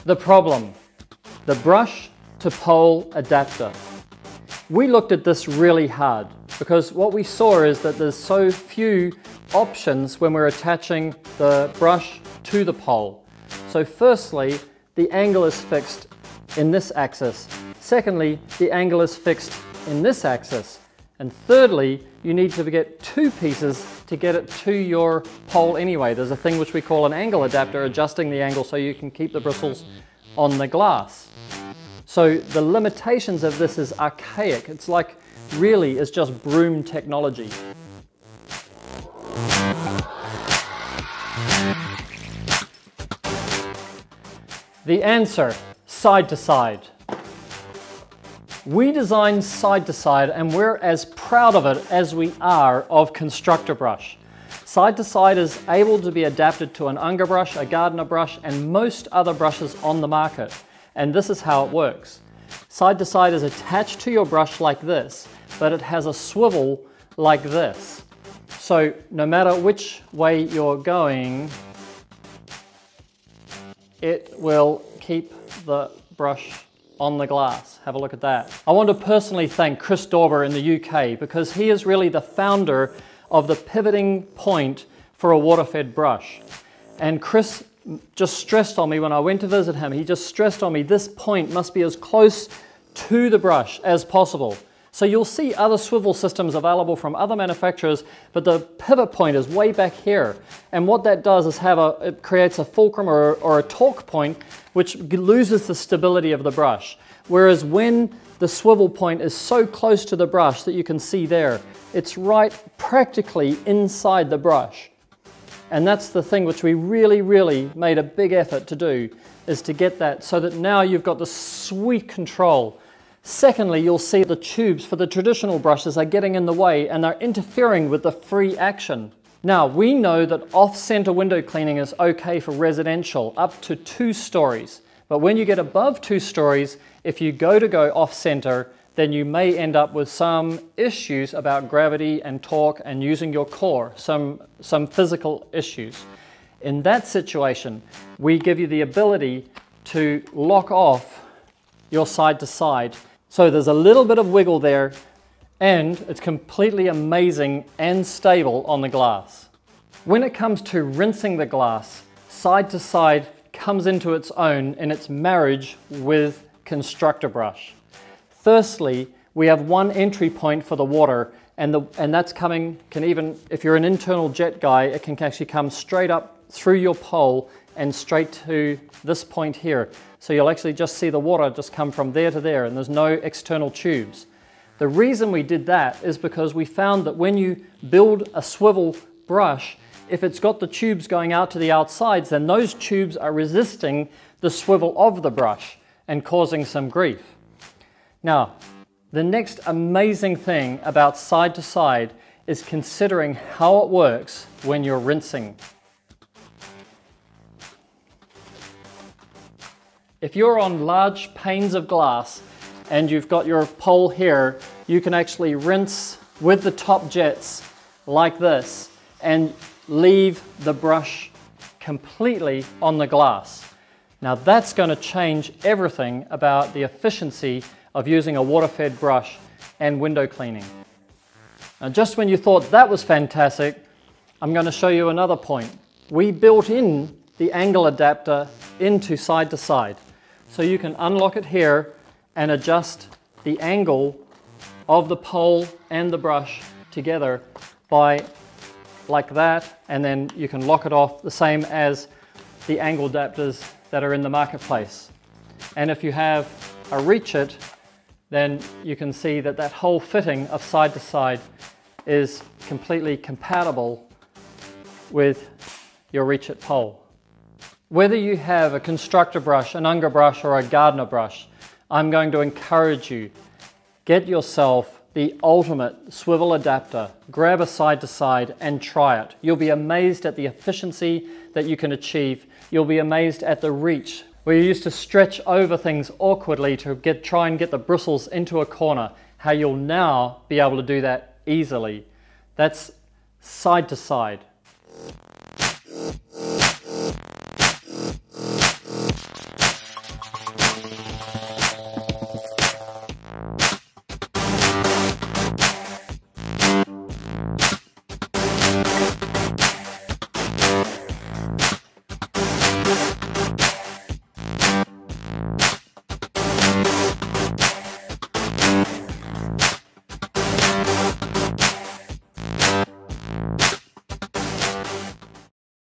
The problem, the brush to pole adapter. We looked at this really hard because what we saw is that there's so few options when we're attaching the brush to the pole. So firstly, the angle is fixed in this axis. Secondly, the angle is fixed in this axis. And thirdly, you need to get two pieces to get it to your pole anyway. There's a thing which we call an angle adapter, adjusting the angle so you can keep the bristles on the glass. So the limitations of this is archaic. It's like, really, it's just broom technology. The answer, side to side. We designed side to side and we're as proud of it as we are of Constructor brush. Side to side is able to be adapted to an Unger brush, a gardener brush and most other brushes on the market. And this is how it works. Side to side is attached to your brush like this, but it has a swivel like this. So no matter which way you're going, it will keep the brush on the glass. Have a look at that. I want to personally thank Chris Dauber in the UK because he is really the founder of the pivoting point for a water-fed brush. And Chris just stressed on me when I went to visit him, he just stressed on me this point must be as close to the brush as possible. So you'll see other swivel systems available from other manufacturers, but the pivot point is way back here. And what that does is it creates a fulcrum or a torque point which loses the stability of the brush. Whereas when the swivel point is so close to the brush that you can see there, it's right practically inside the brush. And that's the thing which we really made a big effort to do, is to get that so that now you've got the sweet control. Secondly, you'll see the tubes for the traditional brushes are getting in the way and they're interfering with the free action. Now, we know that off-center window cleaning is okay for residential up to 2 stories. But when you get above 2 stories, if you go off-center, then you may end up with some issues about gravity and torque and using your core, some physical issues. In that situation, we give you the ability to lock off your side to side. So there's a little bit of wiggle there and it's completely amazing and stable on the glass. When it comes to rinsing the glass, side to side comes into its own in its marriage with Constructor brush. Firstly, we have one entry point for the water and that's if you're an internal jet guy, it can actually come straight up through your pole and straight to this point here. So you'll actually just see the water just come from there to there and there's no external tubes. The reason we did that is because we found that when you build a swivel brush, if it's got the tubes going out to the outsides, then those tubes are resisting the swivel of the brush and causing some grief. Now, the next amazing thing about side to side is considering how it works when you're rinsing. If you're on large panes of glass and you've got your pole here, you can actually rinse with the top jets like this and leave the brush completely on the glass. Now that's going to change everything about the efficiency of using a water-fed brush and window cleaning. Now just when you thought that was fantastic, I'm going to show you another point. We built in the angle adapter into side to side. So you can unlock it here and adjust the angle of the pole and the brush together by like that, and then you can lock it off the same as the angle adapters that are in the marketplace. And if you have a reach it, then you can see that that whole fitting of side to side is completely compatible with your reach it pole. Whether you have a Constructor brush, an Unger brush or a gardener brush, I'm going to encourage you, get yourself the ultimate swivel adapter, grab a side to side and try it. You'll be amazed at the efficiency that you can achieve. You'll be amazed at the reach. Where you used to stretch over things awkwardly to try and get the bristles into a corner, how you'll now be able to do that easily. That's side to side.